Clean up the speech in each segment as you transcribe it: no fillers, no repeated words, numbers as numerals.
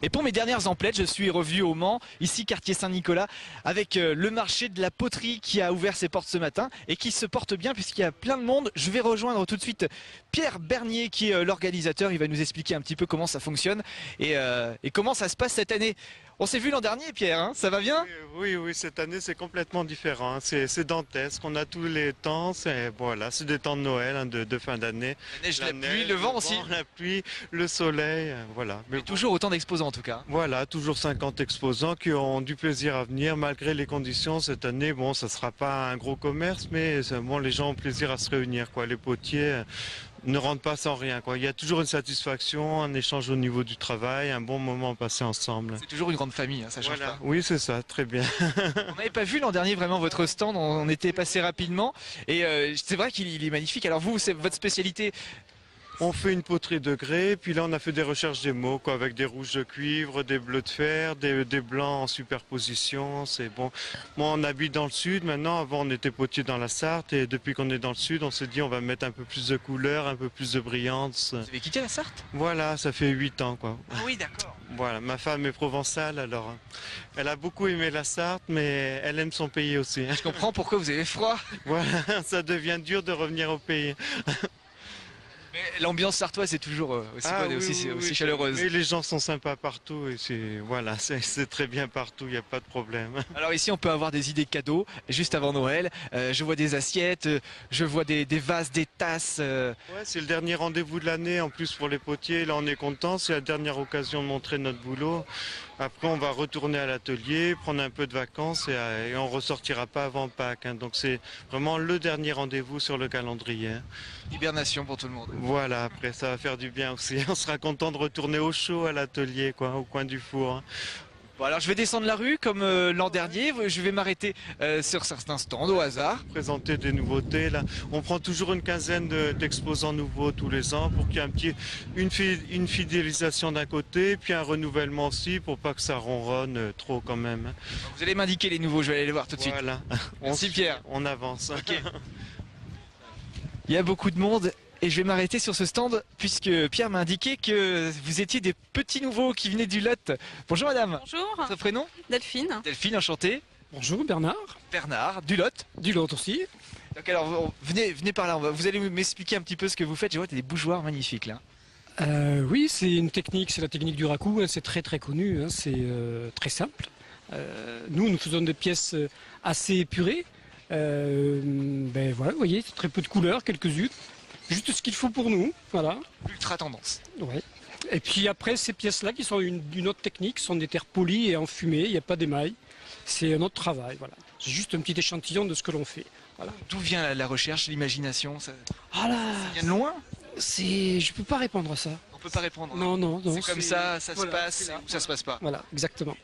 Et pour mes dernières emplettes, je suis revenu au Mans, ici quartier Saint-Nicolas, avec le marché de la poterie qui a ouvert ses portes ce matin et qui se porte bien puisqu'il y a plein de monde. Je vais rejoindre tout de suite Pierre Bernier qui est l'organisateur. Il va nous expliquer un petit peu comment ça fonctionne et comment ça se passe cette année. On s'est vu l'an dernier, Pierre, hein, ça va bien? Oui, cette année c'est complètement différent, hein. C'est dantesque, on a tous les temps, c'est des temps de Noël, hein, de fin d'année. La pluie, le vent aussi. La pluie, le soleil, voilà. Mais toujours autant d'exposants en tout cas. Voilà, toujours 50 exposants qui ont du plaisir à venir malgré les conditions. Cette année, bon, ça sera pas un gros commerce, mais bon, les gens ont plaisir à se réunir, quoi. Les potiers ne rentrent pas sans rien, quoi. Il y a toujours une satisfaction, un échange au niveau du travail, un bon moment passé ensemble. C'est toujours une grande famille, hein, ça change pas. Oui, c'est ça, très bien. On n'avait pas vu l'an dernier vraiment votre stand, on était passé rapidement et c'est vrai qu'il est magnifique. Alors vous, c'est votre spécialité? On fait une poterie de grès, puis là on a fait des recherches des mots, quoi, avec des rouges de cuivre, des bleus de fer, des blancs en superposition. C'est bon. Moi on habite dans le sud maintenant, avant on était potier dans la Sarthe et depuis qu'on est dans le sud on s'est dit on va mettre un peu plus de couleurs, un peu plus de brillance. Vous avez quitté la Sarthe? Voilà, ça fait 8 ans quoi. Ah oui, d'accord. Voilà, ma femme est provençale alors elle a beaucoup aimé la Sarthe mais elle aime son pays aussi. Je comprends pourquoi vous avez froid. Voilà, ça devient dur de revenir au pays. Mais l'ambiance sartoise est toujours aussi bonne et aussi chaleureuse. Et les gens sont sympas partout et c'est très bien partout, il n'y a pas de problème. Alors ici on peut avoir des idées cadeaux juste avant Noël. Je vois des assiettes, je vois des vases, des tasses. Ouais, c'est le dernier rendez-vous de l'année en plus pour les potiers. Là on est content, c'est la dernière occasion de montrer notre boulot. Après on va retourner à l'atelier, prendre un peu de vacances et on ressortira pas avant Pâques, hein. Donc c'est vraiment le dernier rendez-vous sur le calendrier. Hibernation pour tout le monde. Voilà, après ça va faire du bien aussi. On sera content de retourner au chaud à l'atelier, quoi, au coin du four, hein. Bon alors je vais descendre la rue comme l'an dernier, je vais m'arrêter sur certains stands au hasard. Présenter des nouveautés là. On prend toujours une quinzaine d'exposants nouveaux tous les ans pour qu'il y ait une fidélisation d'un côté, puis un renouvellement aussi pour pas que ça ronronne trop quand même. Vous allez m'indiquer les nouveaux, je vais aller les voir tout de suite. Voilà. Merci Pierre. On avance. Okay. Il y a beaucoup de monde. Et je vais m'arrêter sur ce stand puisque Pierre m'a indiqué que vous étiez des petits nouveaux qui venaient du Lot. Bonjour madame. Bonjour. Votre prénom? Delphine. Delphine, enchantée. Bonjour Bernard. Bernard, du Lot. Du Lot aussi. Donc alors venez par là, vous allez m'expliquer un petit peu ce que vous faites. Je vois des bougeoirs magnifiques là. Oui, c'est une technique, c'est la technique du raku, hein, c'est très connu, hein, c'est très simple. Nous faisons des pièces assez épurées. Ben voilà, vous voyez, très peu de couleurs, quelques-unes. Juste ce qu'il faut pour nous, voilà. Ultra tendance. Ouais. Et puis après, ces pièces-là qui sont d'une autre technique, sont des terres polies et enfumées, il n'y a pas d'émail. C'est un autre travail, voilà. C'est juste un petit échantillon de ce que l'on fait. Voilà. D'où vient la recherche, l'imagination? Ça vient de loin? Je peux pas répondre à ça. On peut pas répondre. Non. C'est comme ça se passe ou ça se passe pas. Voilà, exactement.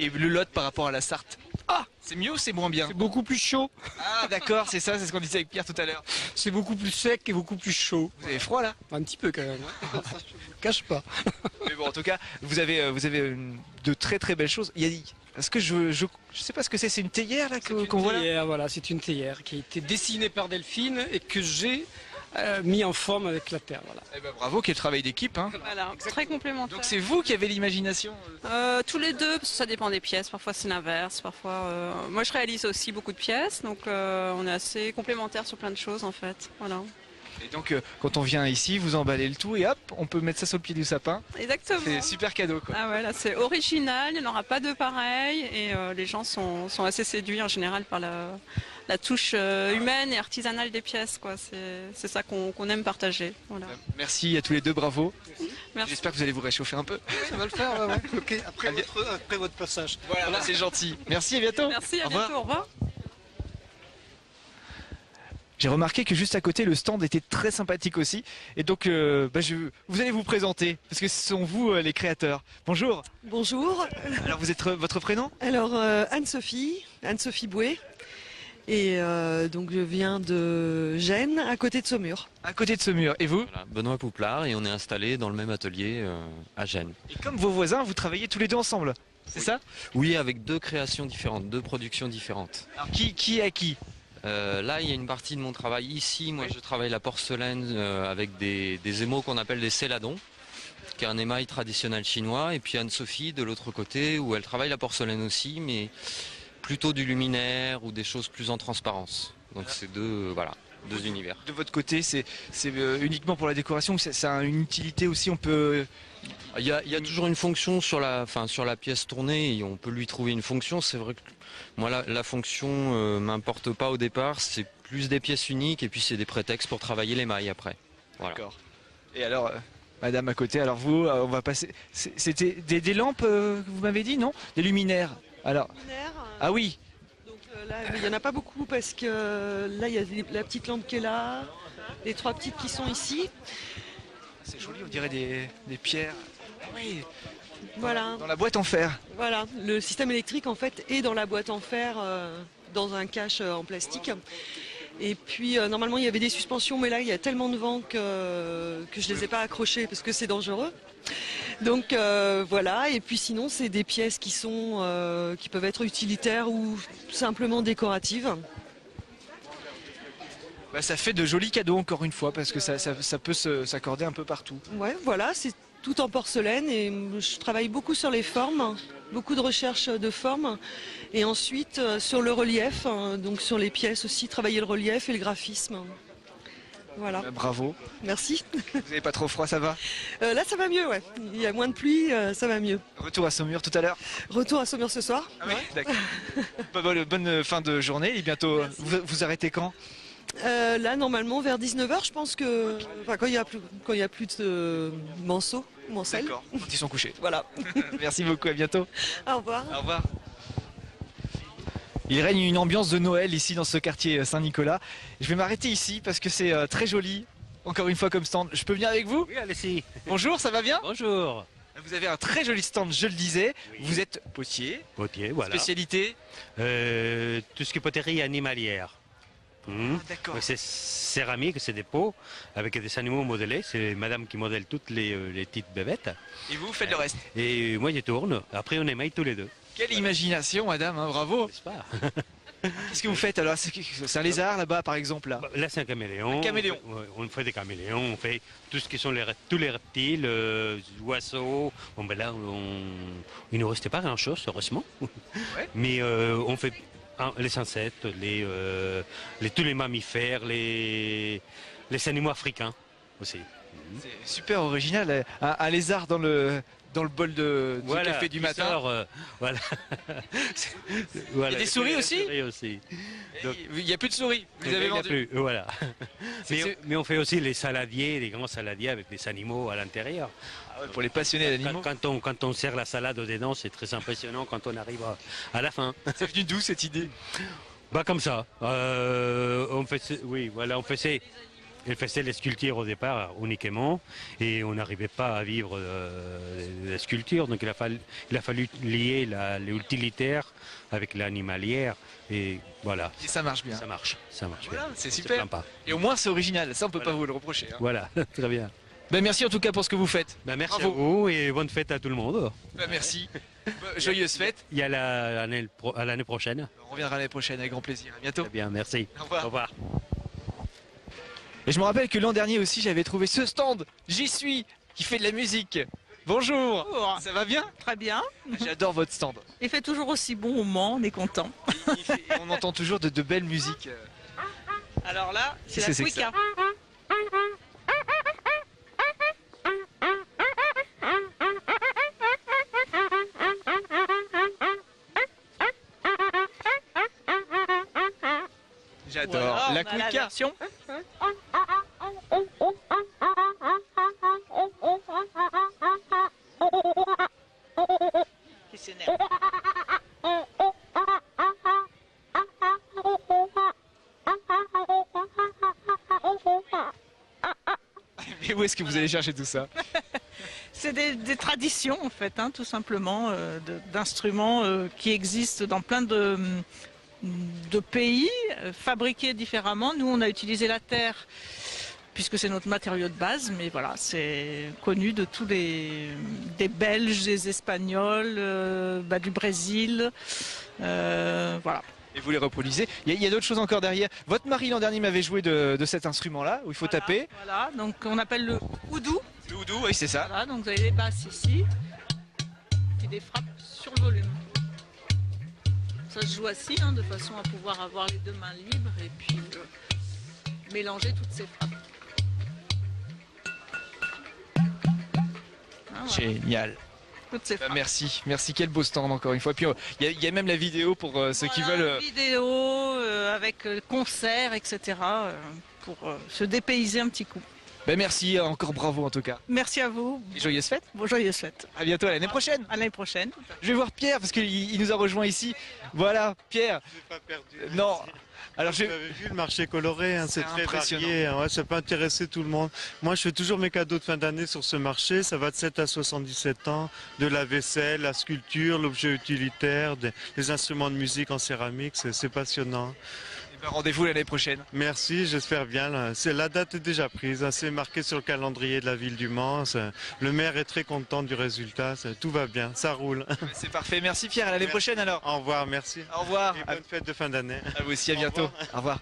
Et le Lot par rapport à la Sarthe? Ah, c'est mieux ou c'est moins bien? C'est beaucoup plus chaud. Ah d'accord, c'est ça, c'est ce qu'on disait avec Pierre tout à l'heure. C'est beaucoup plus sec et beaucoup plus chaud. Vous avez froid là? Un petit peu quand même. Ça, je ne cache pas. Mais bon, en tout cas, vous avez de très belles choses. Est-ce que je sais pas ce que c'est une théière là qu'on voit là? Voilà, c'est une théière qui a été dessinée par Delphine et que j'ai mis en forme avec la terre. Voilà. Eh ben, bravo, quel travail d'équipe. Hein. Voilà, très complémentaire. Donc c'est vous qui avez l'imagination? Tous les deux, parce que ça dépend des pièces. Parfois c'est l'inverse. Parfois, moi je réalise aussi beaucoup de pièces, donc on est assez complémentaires sur plein de choses en fait. Voilà. Et donc quand on vient ici, vous emballez le tout et hop, on peut mettre ça sur le pied du sapin. Exactement. C'est super cadeau quoi. Ah ouais, là c'est original, il n'y en aura pas de pareil et les gens sont assez séduits en général par la touche humaine et artisanale des pièces, quoi. C'est ça qu'on aime partager. Voilà. Merci à tous les deux, bravo. Merci. J'espère que vous allez vous réchauffer un peu. Oui, ça va le faire, ouais. Ok, après votre passage. Voilà, c'est gentil. Merci, à bientôt. Merci, à bientôt, au revoir. J'ai remarqué que juste à côté, le stand était très sympathique aussi. Et donc, vous allez vous présenter, parce que ce sont vous les créateurs. Bonjour. Bonjour. Alors, vous êtes votre prénom? Alors, Anne-Sophie Bouet. Et donc, je viens de Gênes, à côté de Saumur. À côté de Saumur. Et vous? Voilà, Benoît Pouplard, et on est installé dans le même atelier à Gênes. Et comme vos voisins, vous travaillez tous les deux ensemble, c'est ça? Oui, avec deux créations différentes, deux productions différentes. Alors, qui est à qui? Là, il y a une partie de mon travail ici. Moi, je travaille la porcelaine avec des émaux qu'on appelle des céladons. qui est un émail traditionnel chinois, et puis Anne-Sophie de l'autre côté, où elle travaille la porcelaine aussi, mais plutôt du luminaire ou des choses plus en transparence. Donc c'est deux univers. De votre côté, c'est uniquement pour la décoration ou ça a une utilité aussi? On peut... Il y a toujours une fonction sur la pièce tournée, et on peut lui trouver une fonction. C'est vrai que moi, la fonction m'importe pas au départ, c'est plus des pièces uniques, et puis c'est des prétextes pour travailler l'émail après. Voilà. D'accord. Et alors, madame à côté, alors vous, on va passer... C'était des lampes, que vous m'avez dit, non? Des luminaires. Alors... Ah oui. Donc là, il n'y en a pas beaucoup parce que là, il y a la petite lampe qui est là, les 3 petites qui sont ici. C'est joli, on dirait des pierres. Ah oui. Voilà. Dans la boîte en fer. Voilà, le système électrique en fait est dans la boîte en fer, dans un cache en plastique. Et puis normalement il y avait des suspensions, mais là il y a tellement de vent que je les ai pas accrochées parce que c'est dangereux. Donc voilà, et puis sinon c'est des pièces qui peuvent être utilitaires ou simplement décoratives. Bah, ça fait de jolis cadeaux encore une fois parce que ça peut s'accorder un peu partout. Ouais, voilà, c'est tout en porcelaine et je travaille beaucoup sur les formes, beaucoup de recherche de formes et ensuite sur le relief, donc sur les pièces aussi, travailler le relief et le graphisme. Voilà. Bravo. Merci. Vous n'avez pas trop froid, ça va? Là ça va mieux, ouais. Il y a moins de pluie, ça va mieux. Retour à Saumur tout à l'heure? Retour à Saumur ce soir. Ah oui, d'accord. Bonne fin de journée et bientôt. Vous arrêtez quand? Là normalement vers 19h je pense que quand il y a plus de Mancel. D'accord, quand ils sont couchés. Voilà. Merci beaucoup, à bientôt. Au revoir. Au revoir. Il règne une ambiance de Noël ici dans ce quartier Saint-Nicolas. Je vais m'arrêter ici parce que c'est très joli. Encore une fois comme stand. Je peux venir avec vous? Oui, allez-y. Bonjour, ça va bien? Bonjour. Vous avez un très joli stand, je le disais. Oui. Vous êtes potier. Potier, voilà. Spécialité? Tout ce qui est poterie animalière. D'accord. C'est céramique, c'est des pots avec des animaux modélés. C'est madame qui modèle toutes les petites bébêtes. Et vous faites le reste? Et moi je tourne. Après on émaille tous les deux. Quelle imagination, madame, hein, bravo. N'est-ce pas? Qu'est-ce que vous faites alors? C'est un lézard là-bas par exemple là? Là c'est un caméléon. Un caméléon. On fait des caméléons, on fait tout ce qui sont tous les reptiles, oiseaux. Bon ben là il ne nous restait pas grand chose heureusement. Ouais. Mais on fait les insectes, tous les mammifères, les animaux africains aussi. C'est super original, un lézard dans le bol du café du matin. Sort, voilà. Il y a des souris aussi? Donc, il n'y a plus de souris, vous avez il y a vendu. plus, voilà. C'est- Mais on fait aussi les saladiers, les grands saladiers avec des animaux à l'intérieur. Ah ouais, pour les passionnés d'animaux. Quand on sert la salade dedans, c'est très impressionnant quand on arrive à la fin. C'est venu d'où cette idée? Bah comme ça. Elle faisait les sculptures au départ uniquement et on n'arrivait pas à vivre des sculptures. Donc il a fallu lier l'utilitaire avec l'animalière et voilà. Et ça marche bien. Ça marche Voilà, bien. c'est On se super. plaint pas. Et au moins c'est original, ça on peut Voilà. pas vous le reprocher. Hein. Voilà, très bien. Ben, merci en tout cas pour ce que vous faites. Ben, merci Bravo. à vous et bonne fête à tout le monde. Ben, merci. Joyeuse fête. Il y a à l'année prochaine. On reviendra l'année prochaine avec grand plaisir. À bientôt. Très bien, merci. Au revoir. Au revoir. Et je me rappelle que l'an dernier aussi j'avais trouvé ce stand, J'y suis, qui fait de la musique. Bonjour. Bonjour. Ça va bien? Très bien. J'adore votre stand. Il fait toujours aussi bon au Mans, on est content. On entend toujours de belles musiques. Alors là, c'est Qu'est-ce la que c'est que ça? Cuica. J'adore. Voilà, La on a la Cuica. version. Qui s'énerve. Mais où est-ce que vous allez chercher tout ça? C'est des traditions en fait, hein, tout simplement, d'instruments qui existent dans plein de pays, fabriqués différemment. Nous, on a utilisé la terre puisque c'est notre matériau de base, mais voilà, c'est connu de tous des Belges, des Espagnols, du Brésil, voilà. Et vous les reproduisez. Il y a d'autres choses encore derrière. Votre mari l'an dernier m'avait joué de cet instrument-là, où il faut taper. Voilà, donc on appelle le oudou. Voodoo, oui, c'est ça. Voilà, donc vous avez des basses ici et des frappes sur le volume. Ça se joue assis, de façon à pouvoir avoir les deux mains libres et puis mélanger toutes ces frappes. Voilà. Génial. Toutes ces frappes. Merci, quel beau stand encore une fois. Puis il y a même la vidéo pour ceux qui veulent. Vidéo avec concert, etc. Pour se dépayser un petit coup. Merci, encore bravo en tout cas. Merci à vous. Et joyeuses fêtes. Bon, joyeuses fêtes. À bientôt, à l'année prochaine. À l'année prochaine. Je vais voir Pierre parce qu'il nous a rejoint ici. Voilà, Pierre. J'ai pas perdu. Non. Alors Vous avez vu le marché coloré, c'est très varié, ouais, ça peut intéresser tout le monde. Moi je fais toujours mes cadeaux de fin d'année sur ce marché, ça va de 7 à 77 ans, de la vaisselle, la sculpture, l'objet utilitaire, des instruments de musique en céramique, c'est passionnant. Rendez-vous l'année prochaine. Merci, j'espère bien. La date est déjà prise, c'est marqué sur le calendrier de la ville du Mans. Le maire est très content du résultat, tout va bien, ça roule. C'est parfait, merci Pierre, à l'année prochaine alors. Au revoir, merci. Au revoir. Et bonne fête de fin d'année. À vous aussi, à bientôt. Au revoir.